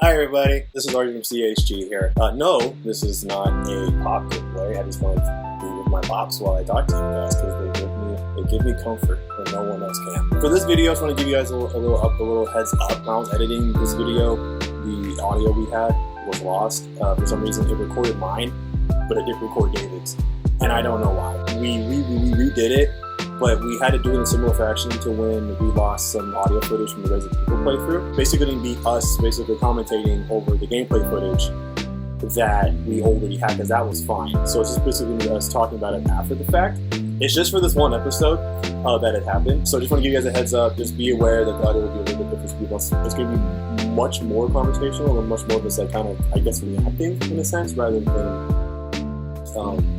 Hi everybody, this is RG from CHG here. No, this is not a pop giveaway. I just want to be with my pops while I talk to you guys because they give me comfort when no one else can. For this video, I just want to give you guys a little heads up. When I was editing this video, the audio we had was lost. For some reason, it recorded mine, but it didn't record David's, and I don't know why. We redid it. But we had to do it in a similar fashion to when we lost some audio footage from the Resident Evil playthrough. Basically, it'd be us commentating over the gameplay footage that we already had, because that was fine. So it's just basically us talking about it after the fact. It's just for this one episode that it happened. So I just want to give you guys a heads up. Just be aware that the audio will be a little bit different. It's going to be much more conversational and much more just like kind of, I guess, reacting in a sense, rather than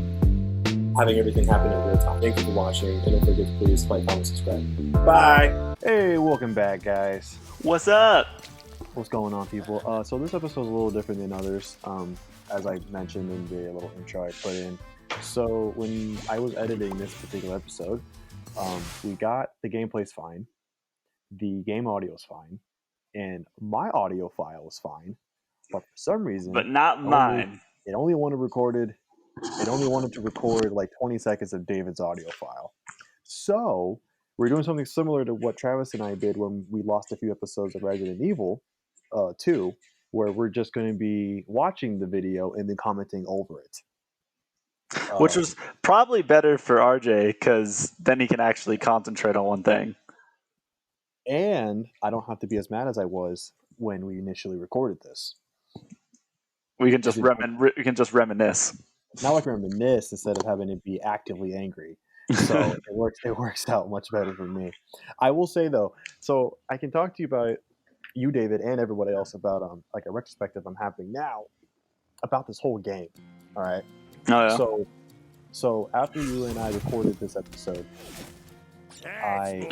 having everything happen in real time. Thank you for watching, and don't forget to please like, comment, subscribe. Bye! Hey, welcome back, guys. What's up? What's going on, people? So this episode is a little different than others, as I mentioned in the little intro I put in. So when I was editing this particular episode, we got the gameplay's fine, the game audio's fine, and my audio file was fine, but for some reason... But not mine. It only wanted to record like 20 seconds of David's audio file. So we're doing something similar to what Travis and I did when we lost a few episodes of Resident Evil 2, where we're just going to be watching the video and then commenting over it. Which was probably better for RJ, because then he can actually concentrate on one thing. And I don't have to be as mad as I was when we initially recorded this. We can just reminisce. Now I can reminisce instead of having to be actively angry. So it works out much better for me. I will say though, so I can talk to you about you, David, and everybody else about like a retrospective I'm having now about this whole game. All right. Oh yeah. So after you and I recorded this episode, I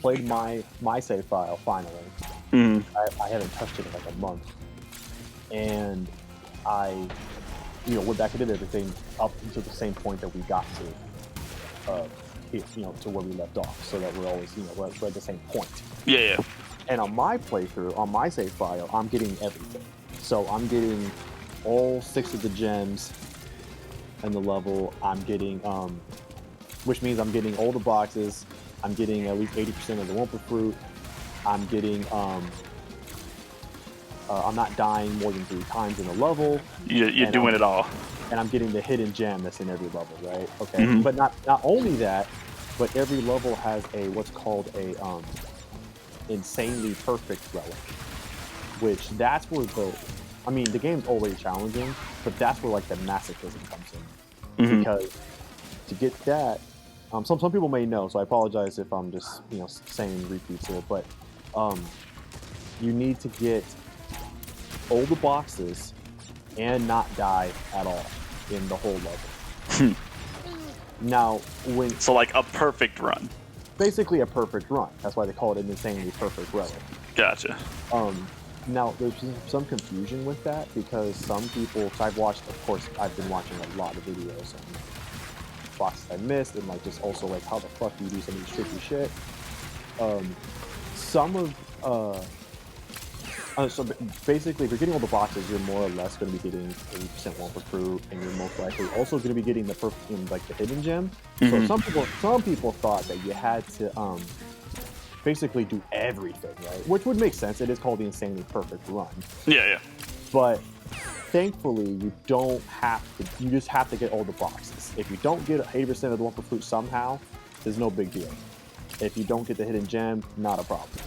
played my save file finally. I haven't touched it in like a month, and I went back and did everything up to the same point that we got to, to where we left off, so that we're always, we're at the same point. Yeah. And on my playthrough, on my save file, I'm getting everything. So I'm getting all 6 of the gems and the level. I'm getting, which means I'm getting all the boxes. I'm getting at least 80% of the Wumpa fruit. I'm getting, I'm not dying more than 3 times in a level. You're doing it all. And I'm getting the hidden gem that's in every level, right? Okay. But not only that, but every level has what's called a insanely perfect relic, which that's where the game's already challenging, but that's where like the masochism comes in. Because to get that, some people may know, so I apologize if I'm just saying repeats here, but you need to get all the boxes and not die at all in the whole level. Now, so like a perfect run. Basically a perfect run. That's why they call it an insanely perfect relic. Gotcha. Now there's some confusion with that, because some people, I've been watching a lot of videos and boxes I missed, and like just also like how the fuck do you do some of this tricky shit. So basically, if you're getting all the boxes, you're more or less going to be getting 80% Wumpa fruit, and you're most likely also going to be getting the hidden gem. So some people thought that you had to basically do everything, right? Which would make sense. It is called the insanely perfect run. Yeah. But thankfully, you don't have to. You just have to get all the boxes. If you don't get 80% of the Wumpa fruit somehow, there's no big deal. If you don't get the hidden gem, not a problem.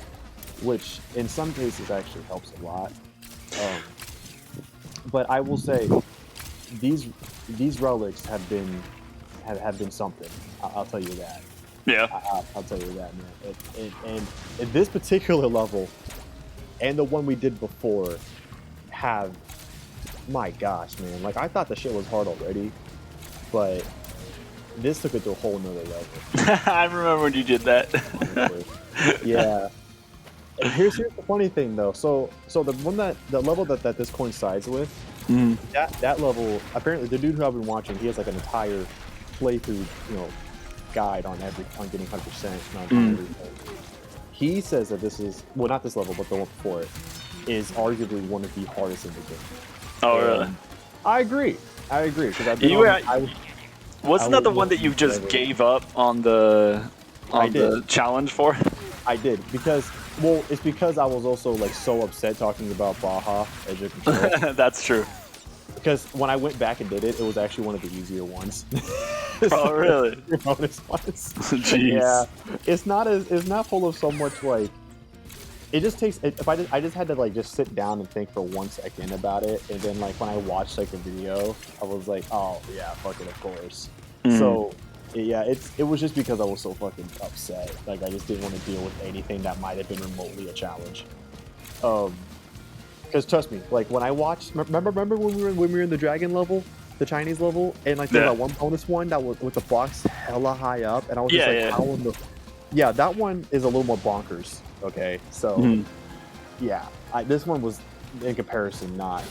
Which in some cases actually helps a lot. But I will say these relics have been something. I'll tell you that. Yeah. I'll tell you that, man. And this particular level and the one we did before have, my gosh, man. Like I thought the shit was hard already, but this took it to a whole nother level. I remember when you did that. Yeah. And here's the funny thing though. So the level that this coincides with, that level, apparently the dude who I've been watching, he has like an entire playthrough, guide on getting 100% on everything. he says that this is, well, not this level, but the one before it, is arguably one of the hardest in the game. Oh, really? I agree. Because I've You, been wasn't that the one that you just gave up on the challenge for? I did, because, well, it's because I was also like so upset talking about Baja as your control. That's true. Because when I went back and did it, it was actually one of the easier ones. Oh, really? Bonus ones. Jeez. Yeah, it's not full of so much like. It just takes. I just had to like just sit down and think for 1 second about it, and then like when I watched like a video, I was like, oh yeah, fucking of course. So yeah, it was just because I was so fucking upset. Like I just didn't want to deal with anything that might have been remotely a challenge. Because trust me, like when I watched, remember when we were in the dragon level, the Chinese level, and like there's that one bonus one that was with the blocks hella high up, and I was just like, how in the, yeah, that one is a little more bonkers. Okay, so yeah, this one was in comparison not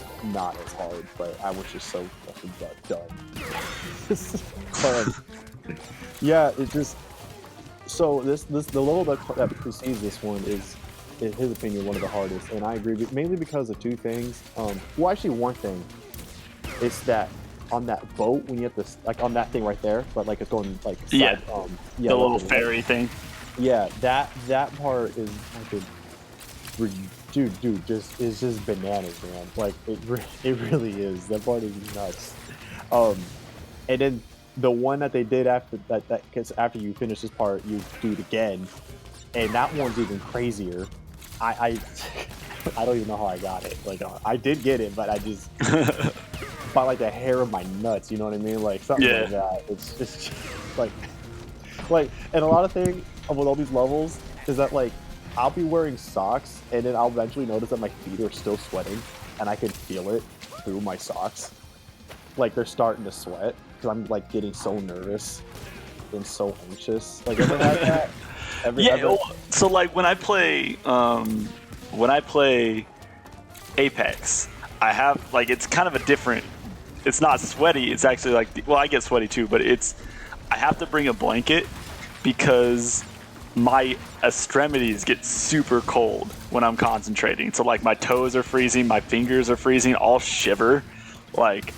as hard, but I was just so fucking done. Yeah, it just so the level that precedes this one is, in his opinion, one of the hardest, and I agree, mainly because of two things. Well, actually, one thing is that on that boat, when you have this, like on that thing right there, but like it's going like side, the little ferry thing. Yeah, that part is fucking, dude, just is just bananas, man. Like it really is. That part is nuts. And then the one that they did after that, because after you finish this part, you do it again, and that one's even crazier. I don't even know how I got it. Like I did get it, but I just by like the hair of my nuts. You know what I mean? Like something like that. It's just like, and a lot of things with all these levels is that like I'll be wearing socks, and then I'll eventually notice that my feet are still sweating, and I can feel it through my socks. Like they're starting to sweat because I'm like getting so nervous and so anxious. Like ever had that? Ever? So like when I play Apex, I have like, it's kind of a different. It's not sweaty. It's actually like, well, I get sweaty too, but I have to bring a blanket because my extremities get super cold when I'm concentrating. So like my toes are freezing, my fingers are freezing, all shiver, like,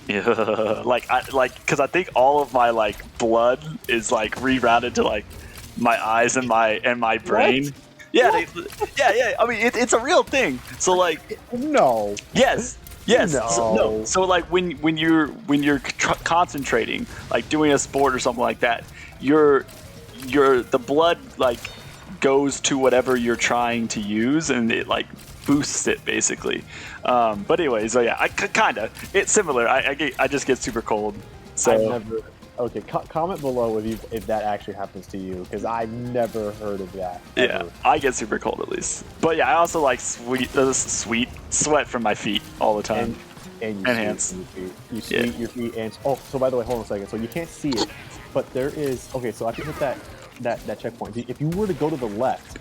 because I think all of my like blood is like rerouted to like my eyes and my brain. What? Yeah, yeah. I mean, it's a real thing. So like, no. Yes. No. So like when you're concentrating, like doing a sport or something like that, the blood like goes to whatever you're trying to use, and it like boosts it basically. But anyway, so yeah, it's similar. I just get super cold. So okay, comment below if that actually happens to you, because I've never heard of that. Yeah, I get super cold at least. But yeah, I also like sweat sweat from my feet all the time. And hands. You sweat your feet, and so by the way, hold on a second. So you can't see it, but there is, okay, so after you hit that checkpoint, if you were to go to the left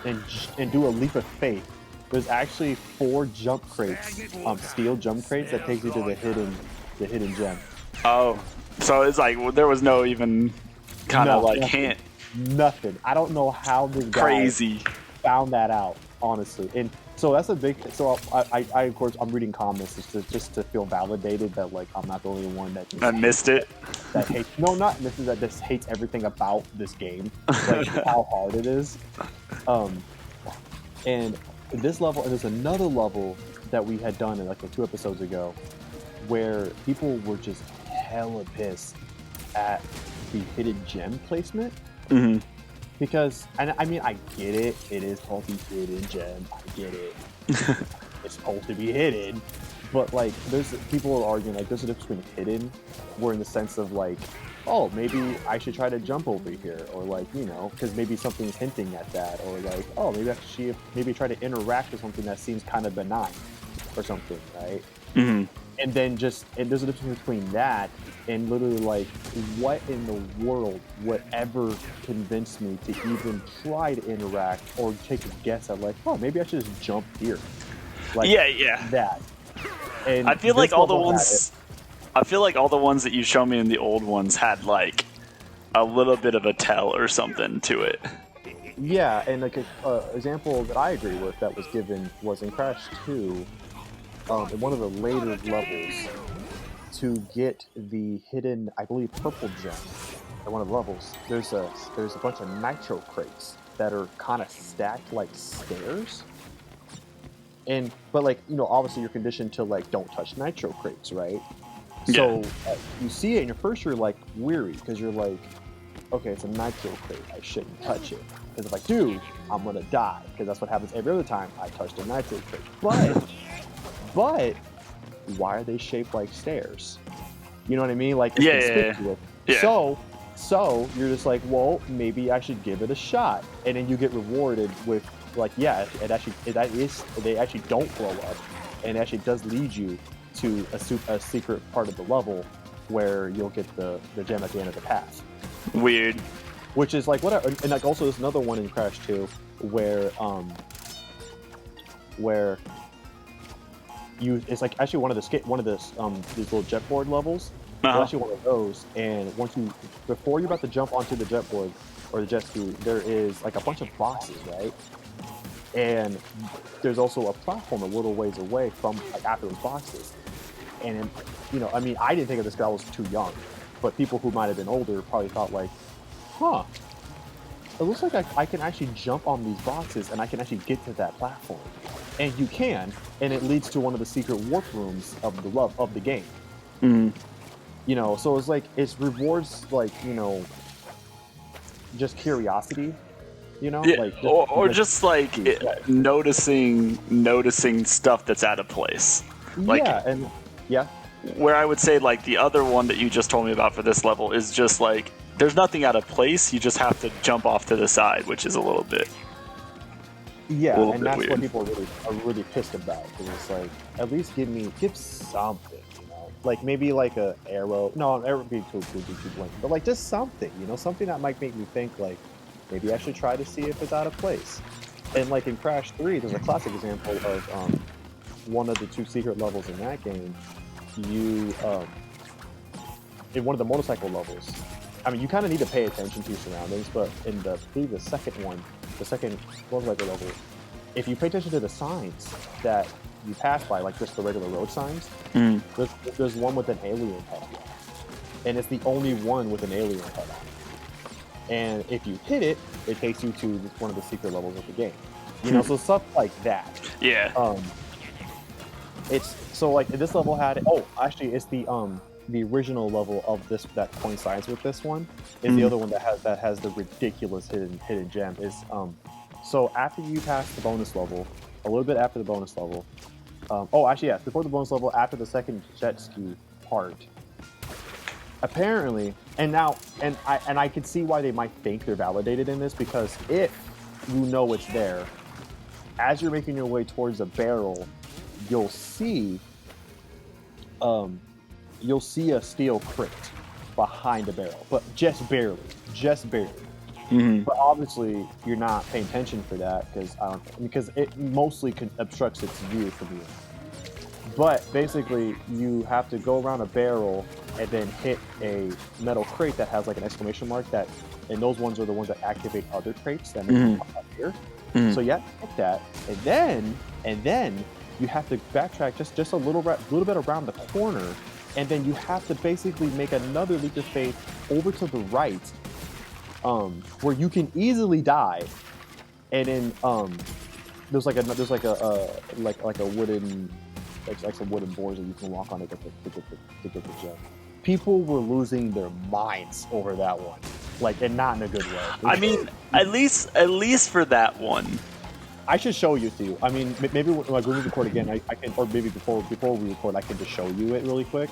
and do a leap of faith, there's actually 4 jump crates, steel jump crates that takes you to the hidden gem. Oh, so it's like there was no even kind of like hint. Nothing. I don't know how this guy found that out, honestly. And so that's a big. So I of course I'm reading comments just to feel validated that like I'm not the only one that missed it. That hates, no, not misses, that just hates everything about this game, like how hard it is. And this level, and there's another level that we had done in like 2 episodes ago, where people were just hella pissed at the hidden gem placement. Mm-hmm. Because, and I mean, I get it. It is called the hidden gem. I get it. It's supposed to be hidden. But like, people are arguing like there's a difference between hidden, where in the sense of like, oh, maybe I should try to jump over here, or like, you know, because maybe something's hinting at that, or like, oh, maybe I should try to interact with something that seems kind of benign, or something, right? Mm-hmm. And then and there's a difference between that and literally like, what in the world would ever convince me to even try to interact or take a guess at like, oh, maybe I should just jump here. Like, yeah. That. And I feel like all the ones that you show me in the old ones had like a little bit of a tell or something to it. Yeah, and like a example that I agree with that was given was in Crash 2, in one of the later levels, to get the hidden, I believe, purple gem at one of the levels. There's a bunch of nitro crates that are kind of stacked like stairs, but like obviously you're conditioned to like don't touch nitro crates, right? Yeah. So you see it, and at first you're like weary because you're like, okay, it's a nitro crate. I shouldn't touch it. Because if I do, I'm going to die. Because that's what happens every other time I touch the nitro crate. But, why are they shaped like stairs? You know what I mean? Like, it's conspicuous. Yeah. So, you're just like, well, maybe I should give it a shot. And then you get rewarded with, like, yeah, they actually don't blow up. And it actually does lead you to a secret part of the level where you'll get the gem at the end of the path. Weird. Which is like whatever, and like also there's another one in Crash 2 where it's like actually one of these little jetboard levels. It's actually one of those, and before you're about to jump onto the jetboard or the jet ski, there is like a bunch of boxes, right? And there's also a platform a little ways away from like after those boxes. And I mean, I didn't think of this because I was too young, but people who might have been older probably thought like, huh, it looks like I can actually jump on these boxes and I can actually get to that platform. And you can, and it leads to one of the secret warp rooms of the game. Mm-hmm. So it's like, it rewards like, just curiosity, Yeah, like just like noticing stuff that's out of place. Like, yeah. Where I would say like the other one that you just told me about for this level is just like there's nothing out of place. You just have to jump off to the side, which is a little bit. Yeah, and that's weird. what people are really pissed about. Because it's like, at least give something, like maybe like a arrow. No, an arrow would be too blank, but like just something, something that might make me think like maybe I should try to see if it's out of place. And like in Crash 3, there's a classic example of one of the 2 secret levels in that game. You in one of the motorcycle levels, I mean, you kind of need to pay attention to your surroundings, but in the second motorcycle level, if you pay attention to the signs that you pass by, like just the regular road signs, there's one with an alien head, and it's the only one with an alien head on it. And if you hit it, it takes you to one of the secret levels of the game. So stuff like that. Yeah. It's so like this level had. Oh, actually, it's the original level of this that coincides with this one. Is the other one that has the ridiculous hidden gem. Is so after you pass the bonus level, a little bit after the bonus level. Before the bonus level, after the second jet ski part. Apparently, and I can see why they might think they're validated in this, because if it's there, as you're making your way towards a barrel, you'll see a steel crate behind the barrel, but just barely. Mm-hmm. But obviously, you're not paying attention for that because it mostly obstructs its view from you. But basically, you have to go around a barrel and then hit a metal crate that has like an exclamation mark and those ones are the ones that activate other crates that make them pop up here. So you have to hit that, and then you have to backtrack just a little bit around the corner, and then you have to basically make another leap of faith over to the right, where you can easily die, and then there's like a wooden some wooden boards that you can walk on to get the gem. People were losing their minds over that one, and not in a good way. I mean, at least for that one. I should show you to you. I mean, maybe when we record again, I can, or maybe before we record, I can just show you it really quick.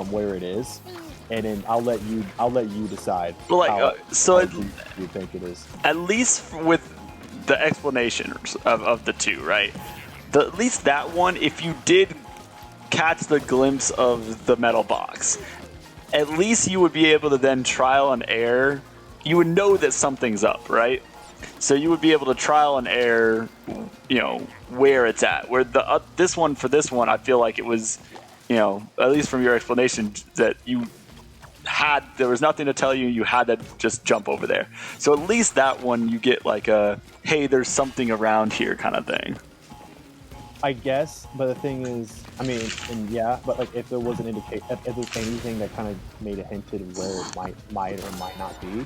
Where it is, and then I'll let you decide. Well, you think it is. At least with the explanations of the two, right? At least that one, if you did catch the glimpse of the metal box, at least you would be able to then trial and error. You would know that something's up, right? So you would be able to trial and error, where it's at. Where this one, I feel like it was, at least from your explanation, that you there was nothing to tell you. You had to just jump over there. So at least that one you get like a, hey, there's something around here kind of thing. I guess, but the thing is, I mean, and yeah, but like if there was an if there's anything that kind of made it hinted where it might or might not be,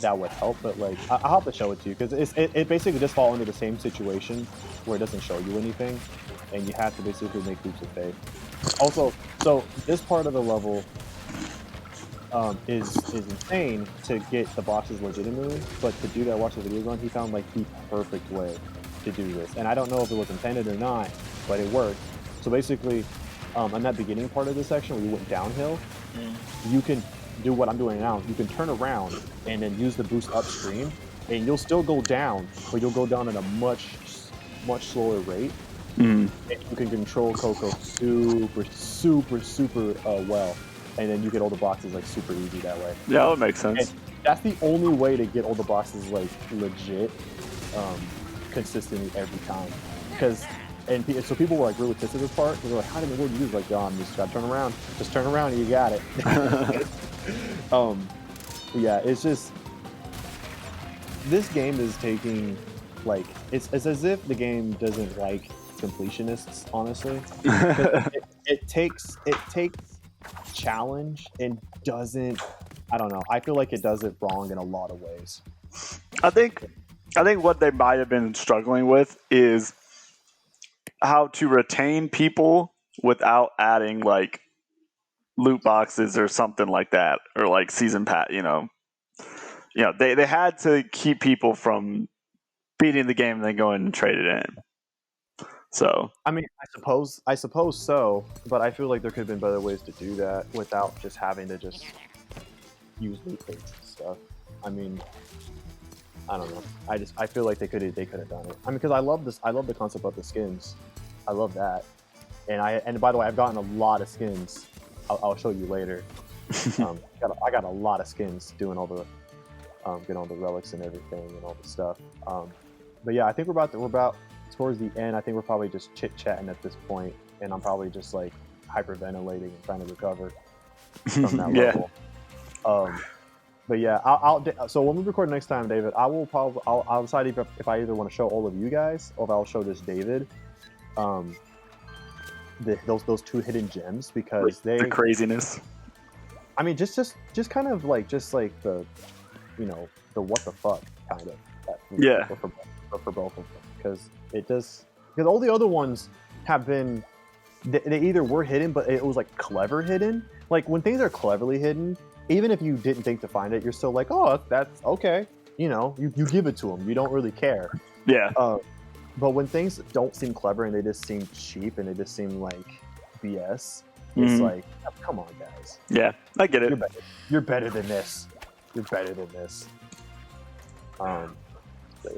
that would help. But like, I'll have to show it to you because it basically just fall into the same situation where it doesn't show you anything, and you have to basically make leaps of faith. Also, so this part of the level is insane to get the boxes legitimately, but to do that, watch the videos on, he found like the perfect way to do this, and I don't know if it was intended or not, but it worked. So basically, on that beginning part of the section where you went downhill, you can do what I'm doing now. You can turn around and then use the boost upstream, and you'll still go down, but you'll go down at a much slower rate. And you can control Coco super well, and then you get all the boxes like super easy that way. Yeah, that makes sense. And that's the only way to get all the boxes like legit. Consistently every time, so people were like really pissed at this part because they're like, how did the word use like, you just gotta turn around, and you got it. Yeah, it's just this game is taking like it's as if the game doesn't like completionists, honestly. it takes challenge and doesn't, I don't know, I feel like it does it wrong in a lot of ways. I think what they might have been struggling with is how to retain people without adding like loot boxes or something like that, or like season pass. They had to keep people from beating the game and then going and trade it in. So I mean, I suppose so, but I feel like there could have been better ways to do that without just having to just use loot crates and stuff. I mean, I don't know. I feel like they could have done it. I mean, because I love the concept of the skins. I love that. And by the way, I've gotten a lot of skins. I'll show you later. I got a lot of skins doing all the getting all the relics and everything and all the stuff. But yeah, I think we're about towards the end. I think we're probably just chit chatting at this point, and I'm probably just like hyperventilating and trying to recover from that level. But yeah, so when we record next time, David, I'll decide if I either want to show all of you guys or if I'll show just David, those two hidden gems, because the craziness. I mean, just kind of like the, the what the fuck kind of for both of them, because all the other ones have been they either were hidden, but it was like clever hidden. Like when things are cleverly hidden, even if you didn't think to find it, you're still like, oh, that's okay. You give it to them. You don't really care. Yeah. But when things don't seem clever and they just seem cheap and they just seem like BS, it's like, oh, come on, guys. Yeah, I get it. You're better than this. You're better than this. So yeah.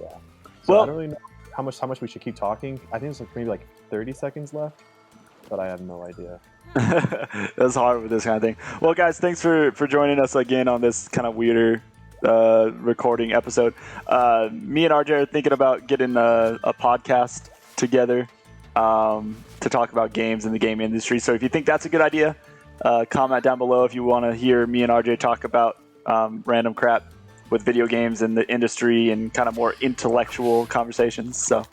So well, I don't really know how much we should keep talking. I think it's maybe like 30 seconds left, but I have no idea. That's hard with this kind of thing. Well, guys, thanks for joining us again on this kind of weirder recording episode. Me and RJ are thinking about getting a podcast together to talk about games in the game industry. So if you think that's a good idea, comment down below if you want to hear me and RJ talk about random crap with video games and the industry and kind of more intellectual conversations. So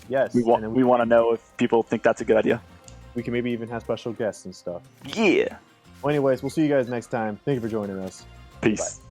yes, we want to know if people think that's a good idea. We can maybe even have special guests and stuff. Yeah. Well, anyways, we'll see you guys next time. Thank you for joining us. Peace. Bye.